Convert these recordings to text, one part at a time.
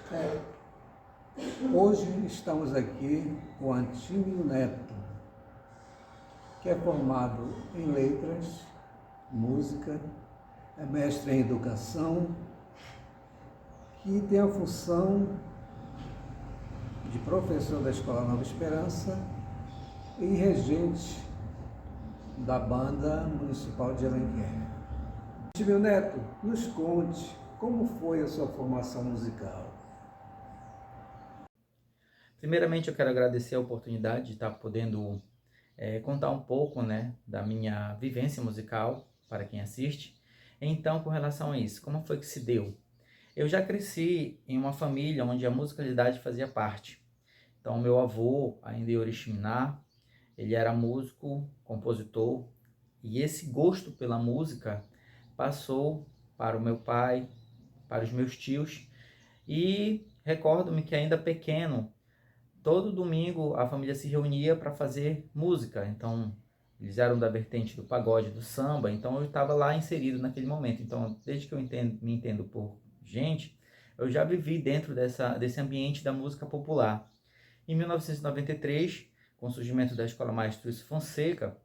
É, hoje estamos aqui com Antímio Neto, que é formado em letras, música, é mestre em educação, que tem a função de professor da Escola Nova Esperança e regente da Banda Municipal de Alenquer. Antímio Neto, nos conte como foi a sua formação musical. Primeiramente, eu quero agradecer a oportunidade de estar podendo contar um pouco, né, da minha vivência musical para quem assiste. Então, com relação a isso, como foi que se deu? Eu já cresci em uma família onde a musicalidade fazia parte. Então, meu avô, ainda em Oriximiná, ele era músico, compositor, e esse gosto pela música passou para o meu pai, para os meus tios, e recordo-me que ainda pequeno, todo domingo a família se reunia para fazer música. Então, eles eram da vertente do pagode, do samba, então eu estava lá inserido naquele momento. Então, desde que eu me entendo por gente, eu já vivi dentro desse ambiente da música popular. Em 1993, com o surgimento da Escola Maestro Fonseca,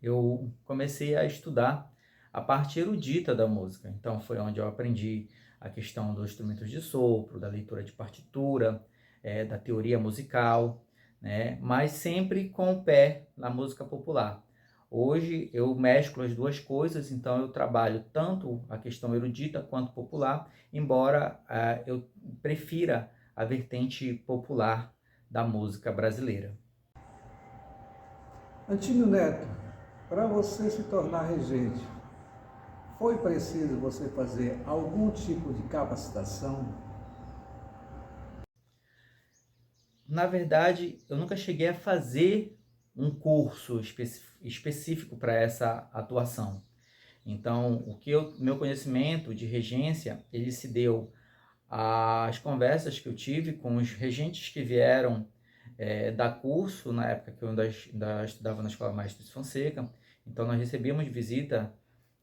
eu comecei a estudar a parte erudita da música. Então, foi onde eu aprendi a questão dos instrumentos de sopro, da leitura de partitura, da teoria musical, né? Mas sempre com o pé na música popular. Hoje eu mesclo as duas coisas, então eu trabalho tanto a questão erudita quanto popular, embora eu prefira a vertente popular da música brasileira. Antímio Neto, para você se tornar regente, foi preciso você fazer algum tipo de capacitação? Na verdade, eu nunca cheguei a fazer um curso específico para essa atuação. Então, meu conhecimento de regência, ele se deu às conversas que eu tive com os regentes que vieram dar curso na época que eu ainda estudava na Escola Maestro Fonseca. Então, nós recebíamos visita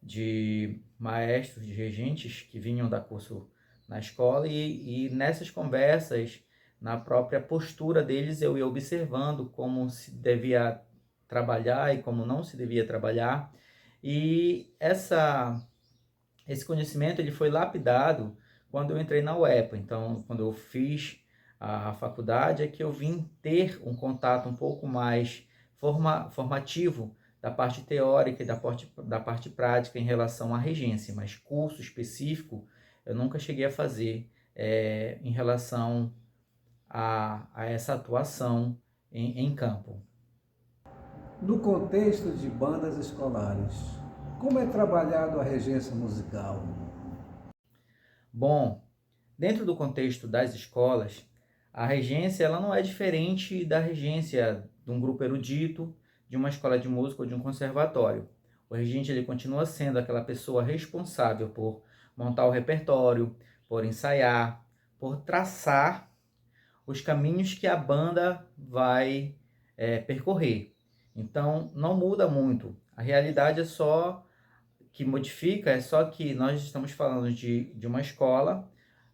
de maestros, de regentes que vinham dar curso na escola e nessas conversas, na própria postura deles, eu ia observando como se devia trabalhar e como não se devia trabalhar. E esse conhecimento ele foi lapidado quando eu entrei na UEPA. Então, quando eu fiz a faculdade, é que eu vim ter um contato um pouco mais formativo da parte teórica e da parte prática em relação à regência, mas curso específico eu nunca cheguei a fazer em relação a essa atuação em campo. No contexto de bandas escolares, como é trabalhado a regência musical? Bom, dentro do contexto das escolas, a regência ela não é diferente da regência de um grupo erudito, de uma escola de música ou de um conservatório. O regente ele continua sendo aquela pessoa responsável por montar o repertório, por ensaiar, por traçar os caminhos que a banda vai percorrer. Então, não muda muito. A realidade é só que modifica, é só que nós estamos falando de uma escola,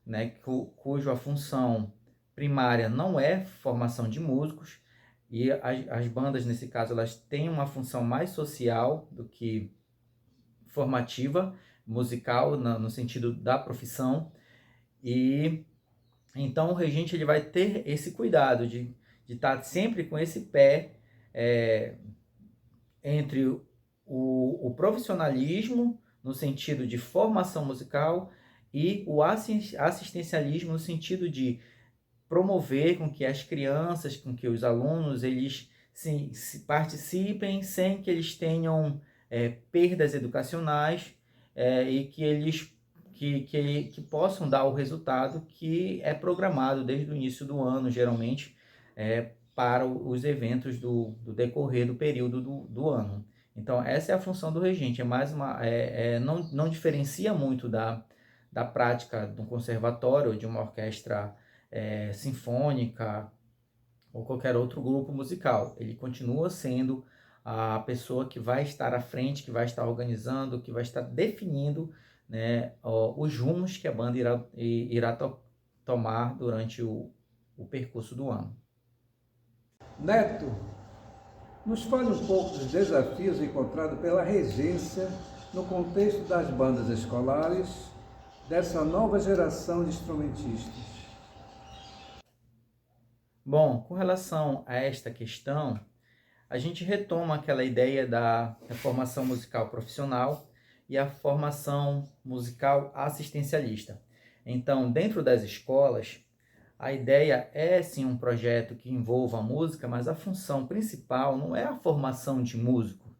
né, cuja função primária não é formação de músicos, e as bandas, nesse caso, elas têm uma função mais social do que formativa, musical, no sentido da profissão, e então o regente ele vai ter esse cuidado de estar sempre com esse pé é, entre o profissionalismo, no sentido de formação musical, e o assistencialismo, no sentido de promover com que as crianças, com que os alunos, eles se participem sem que eles tenham perdas educacionais e que eles que possam dar o resultado que é programado desde o início do ano, geralmente, para os eventos do decorrer do período do ano. Então, essa é a função do regente, não diferencia muito da prática de um conservatório ou de uma orquestra sinfônica ou qualquer outro grupo musical. Ele continua sendo a pessoa que vai estar à frente, que vai estar organizando, que vai estar definindo, né, os rumos que a banda irá tomar durante o percurso do ano. Neto, nos fale um pouco dos desafios encontrados pela regência no contexto das bandas escolares dessa nova geração de instrumentistas. Bom, com relação a esta questão, a gente retoma aquela ideia da formação musical profissional e a formação musical assistencialista. Então, dentro das escolas, a ideia é sim um projeto que envolva a música, mas a função principal não é a formação de músico,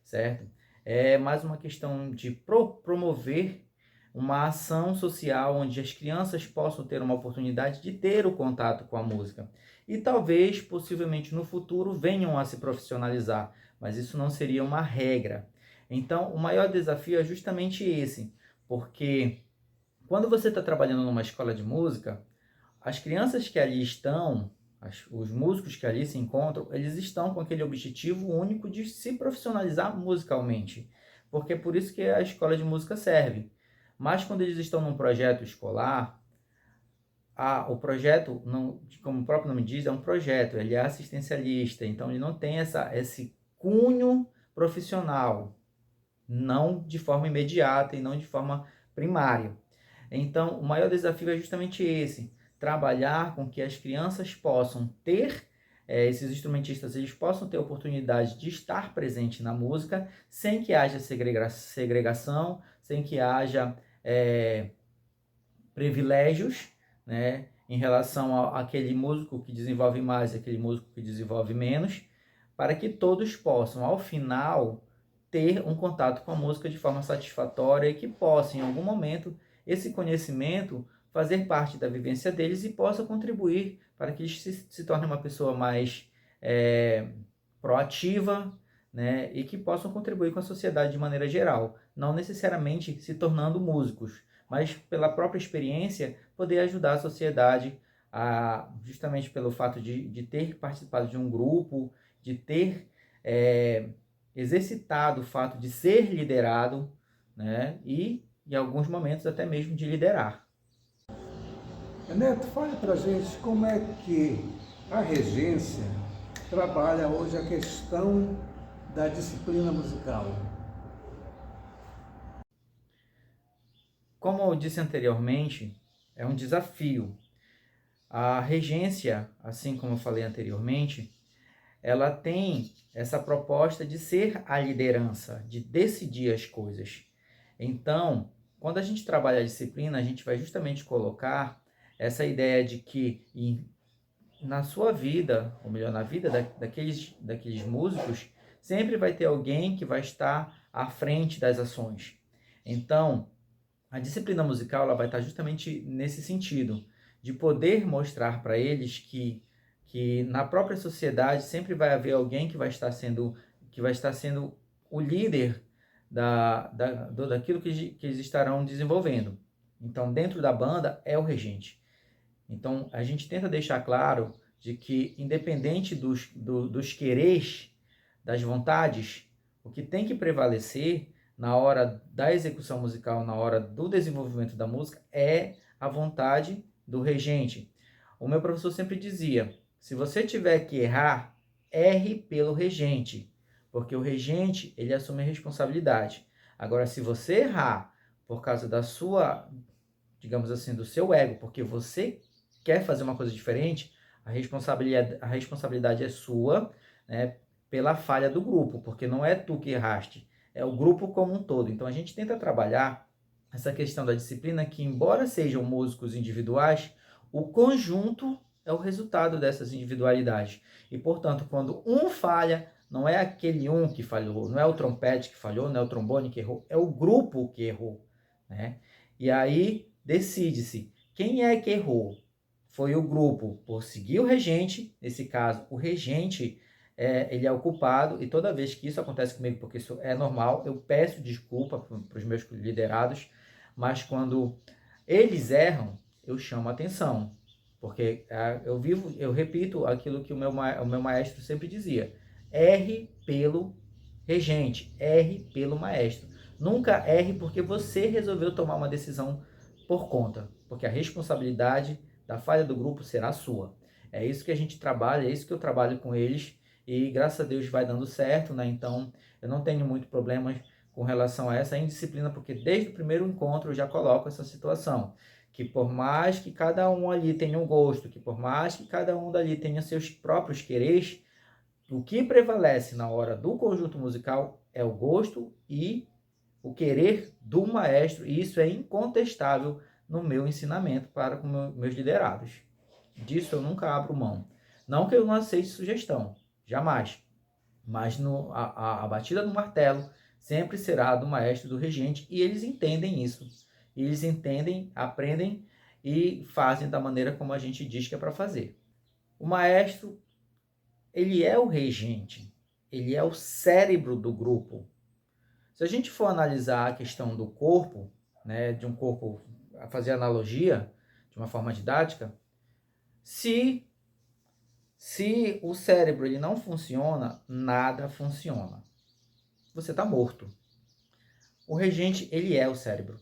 certo? É mais uma questão de promover uma ação social onde as crianças possam ter uma oportunidade de ter o contato com a música. E talvez, possivelmente no futuro, venham a se profissionalizar, mas isso não seria uma regra. Então, o maior desafio é justamente esse, porque quando você está trabalhando numa escola de música, as crianças que ali estão, os músicos que ali se encontram, eles estão com aquele objetivo único de se profissionalizar musicalmente, porque é por isso que a escola de música serve. Mas quando eles estão num projeto escolar, o projeto, não, como o próprio nome diz, é um projeto, ele é assistencialista, então ele não tem esse cunho profissional, não de forma imediata e não de forma primária. Então, o maior desafio é justamente esse, trabalhar com que as crianças possam ter, esses instrumentistas, eles possam ter a oportunidade de estar presente na música, sem que haja segregação, sem que haja privilégios, né, em relação àquele músico que desenvolve mais e aquele músico que desenvolve menos, para que todos possam, ao final, ter um contato com a música de forma satisfatória e que possam, em algum momento, esse conhecimento fazer parte da vivência deles e possa contribuir para que eles se tornem uma pessoa mais proativa, né, e que possam contribuir com a sociedade de maneira geral, não necessariamente se tornando músicos, mas pela própria experiência poder ajudar a sociedade, justamente pelo fato de ter participado de um grupo, de ter exercitado o fato de ser liderado, né, e em alguns momentos até mesmo de liderar. Neto, fale para a gente como é que a regência trabalha hoje a questão da disciplina musical. Como eu disse anteriormente, é um desafio. A regência, assim como eu falei anteriormente, ela tem essa proposta de ser a liderança, de decidir as coisas. Então, quando a gente trabalha a disciplina, a gente vai justamente colocar essa ideia de que na sua vida, ou melhor, na vida daqueles músicos, sempre vai ter alguém que vai estar à frente das ações. Então, a disciplina musical ela vai estar justamente nesse sentido, de poder mostrar para eles que na própria sociedade sempre vai haver alguém que vai estar sendo o líder daquilo que eles estarão desenvolvendo. Então, dentro da banda é o regente. Então, a gente tenta deixar claro de que, independente dos quereres, das vontades, o que tem que prevalecer na hora da execução musical, na hora do desenvolvimento da música, é a vontade do regente. O meu professor sempre dizia, se você tiver que errar, erre pelo regente, porque o regente, ele assume a responsabilidade. Agora, se você errar por causa da sua, digamos assim, do seu ego, porque você quer fazer uma coisa diferente, a responsabilidade é sua, né, pela falha do grupo, porque não é tu que erraste, é o grupo como um todo. Então a gente tenta trabalhar essa questão da disciplina que, embora sejam músicos individuais, o conjunto é o resultado dessas individualidades. E, portanto, quando um falha, não é aquele um que falhou, não é o trompete que falhou, não é o trombone que errou, é o grupo que errou, né? E aí decide-se quem é que errou. Foi o grupo por seguir o regente, nesse caso, o regente ele é o culpado, e toda vez que isso acontece comigo, porque isso é normal, eu peço desculpa para os meus liderados, mas quando eles erram, eu chamo a atenção, porque eu repito aquilo que o meu maestro sempre dizia, erre pelo regente, erre pelo maestro, nunca erre porque você resolveu tomar uma decisão por conta, porque a responsabilidade da falha do grupo será sua. É isso que a gente trabalha, é isso que eu trabalho com eles e graças a Deus vai dando certo, né? Então eu não tenho muito problemas com relação a essa indisciplina, porque desde o primeiro encontro eu já coloco essa situação, que por mais que cada um ali tenha um gosto, que por mais que cada um dali tenha seus próprios quereres, o que prevalece na hora do conjunto musical é o gosto e o querer do maestro, e isso é incontestável no meu ensinamento para com meus liderados. Disso eu nunca abro mão. Não que eu não aceite sugestão, jamais. Mas a batida do martelo sempre será do maestro, do regente, e eles entendem isso. Eles entendem, aprendem e fazem da maneira como a gente diz que é para fazer. O maestro, ele é o regente, ele é o cérebro do grupo. Se a gente for analisar a questão do corpo, né, de um corpo, a fazer analogia de uma forma didática, se o cérebro ele não funciona, nada funciona. Você está morto. O regente, ele é o cérebro.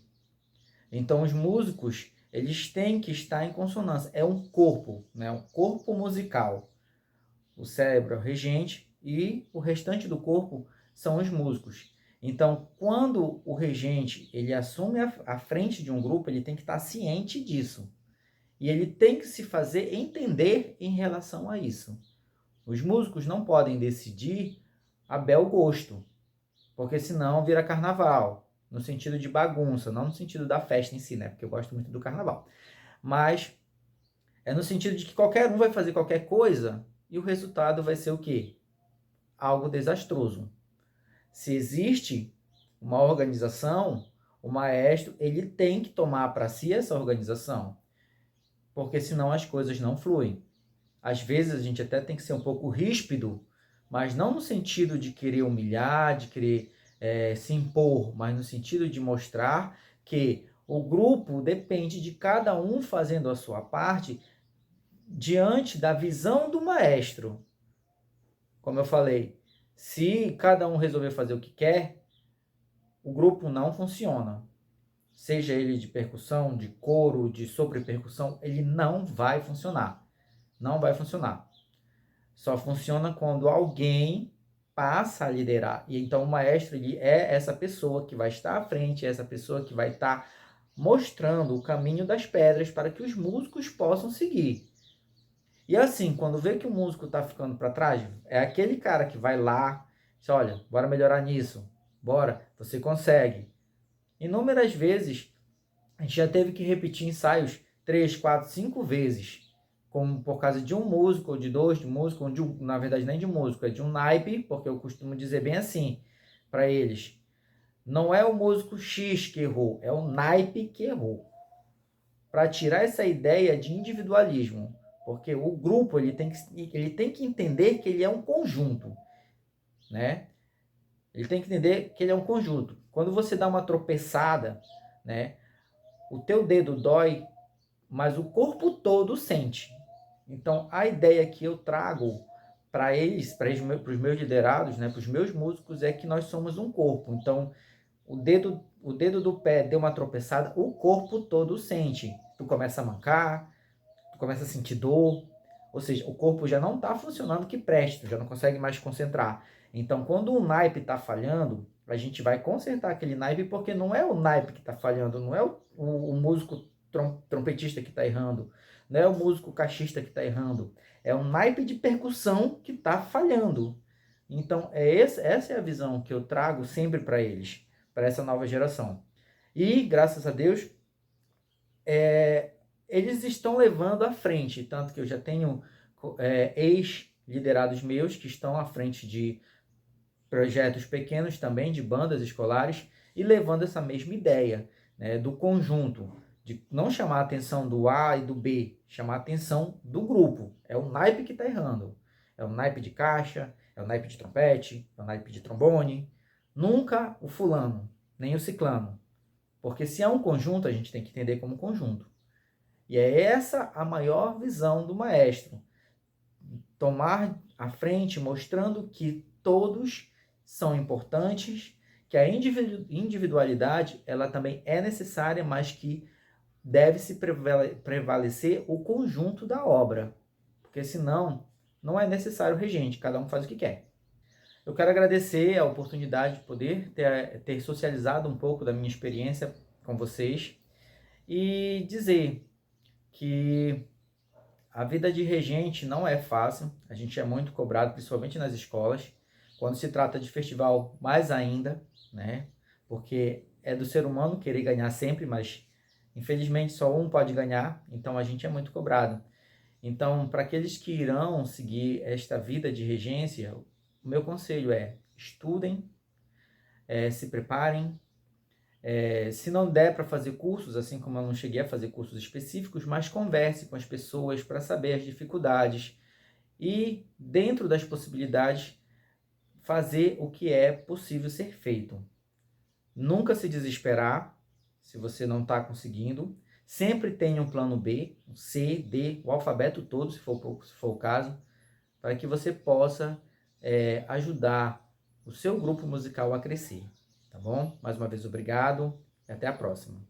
Então, os músicos, eles têm que estar em consonância. É um corpo, né? Um corpo musical. O cérebro é o regente e o restante do corpo são os músicos. Então, quando o regente ele assume a frente de um grupo, ele tem que estar ciente disso. E ele tem que se fazer entender em relação a isso. Os músicos não podem decidir a bel gosto, porque senão vira carnaval, no sentido de bagunça, não no sentido da festa em si, né? Porque eu gosto muito do carnaval. Mas é no sentido de que qualquer um vai fazer qualquer coisa e o resultado vai ser o quê? Algo desastroso. Se existe uma organização, o maestro ele tem que tomar para si essa organização, porque senão as coisas não fluem. Às vezes a gente até tem que ser um pouco ríspido, mas não no sentido de querer humilhar, de querer se impor, mas no sentido de mostrar que o grupo depende de cada um fazendo a sua parte diante da visão do maestro. Como eu falei, se cada um resolver fazer o que quer, o grupo não funciona. Seja ele de percussão, de coro, de sobrepercussão, ele não vai funcionar. Não vai funcionar. Só funciona quando alguém passa a liderar. E então o maestro ele é essa pessoa que vai estar à frente, é essa pessoa que vai estar mostrando o caminho das pedras para que os músicos possam seguir. E assim, quando vê que o músico está ficando para trás, é aquele cara que vai lá, diz, olha, bora melhorar nisso, bora, você consegue. Inúmeras vezes, a gente já teve que repetir ensaios 3, 4, 5 vezes, como por causa de um músico, ou de dois de músico, ou de um, na verdade nem de músico, é de um naipe, porque eu costumo dizer bem assim para eles. Não é o músico X que errou, é o naipe que errou. Para tirar essa ideia de individualismo, porque o grupo ele tem que entender que ele é um conjunto, né? Ele tem que entender que ele é um conjunto. Quando você dá uma tropeçada, né? O teu dedo dói, mas o corpo todo sente. Então, a ideia que eu trago para eles, para os meus liderados, né, para os meus músicos, é que nós somos um corpo. Então, o dedo do pé deu uma tropeçada, o corpo todo sente. Tu começa a mancar, tu começa a sentir dor, ou seja, o corpo já não está funcionando que preste, tu já não consegue mais concentrar. Então, quando o naipe está falhando, a gente vai consertar aquele naipe, porque não é o naipe que está falhando, não é o músico trompetista que está errando, não é o músico caixista que está errando, é o naipe de percussão que está falhando. Então, essa é a visão que eu trago sempre para eles, para essa nova geração. E, graças a Deus, eles estão levando à frente, tanto que eu já tenho ex-liderados meus que estão à frente de projetos pequenos também, de bandas escolares, e levando essa mesma ideia, né, do conjunto, de não chamar a atenção do A e do B, chamar a atenção do grupo. É o naipe que está errando. É o naipe de caixa, é o naipe de trompete, é o naipe de trombone. Nunca o fulano, nem o ciclano. Porque se é um conjunto, a gente tem que entender como conjunto. E é essa a maior visão do maestro. Tomar a frente mostrando que todos são importantes, que a individualidade ela também é necessária, mas que deve-se prevalecer o conjunto da obra, porque senão não é necessário regente, cada um faz o que quer. Eu quero agradecer a oportunidade de poder ter socializado um pouco da minha experiência com vocês e dizer que a vida de regente não é fácil, a gente é muito cobrado, principalmente nas escolas, quando se trata de festival mais ainda, né? Porque é do ser humano querer ganhar sempre, mas infelizmente só um pode ganhar, então a gente é muito cobrado. Então, para aqueles que irão seguir esta vida de regência, o meu conselho é: estudem, se preparem. Se não der para fazer cursos, assim como eu não cheguei a fazer cursos específicos, mas converse com as pessoas para saber as dificuldades e, dentro das possibilidades, fazer o que é possível ser feito. Nunca se desesperar se você não está conseguindo. Sempre tenha um plano B, um C, D, o alfabeto todo, se for o caso, para que você possa ajudar o seu grupo musical a crescer, tá bom? Mais uma vez, obrigado e até a próxima.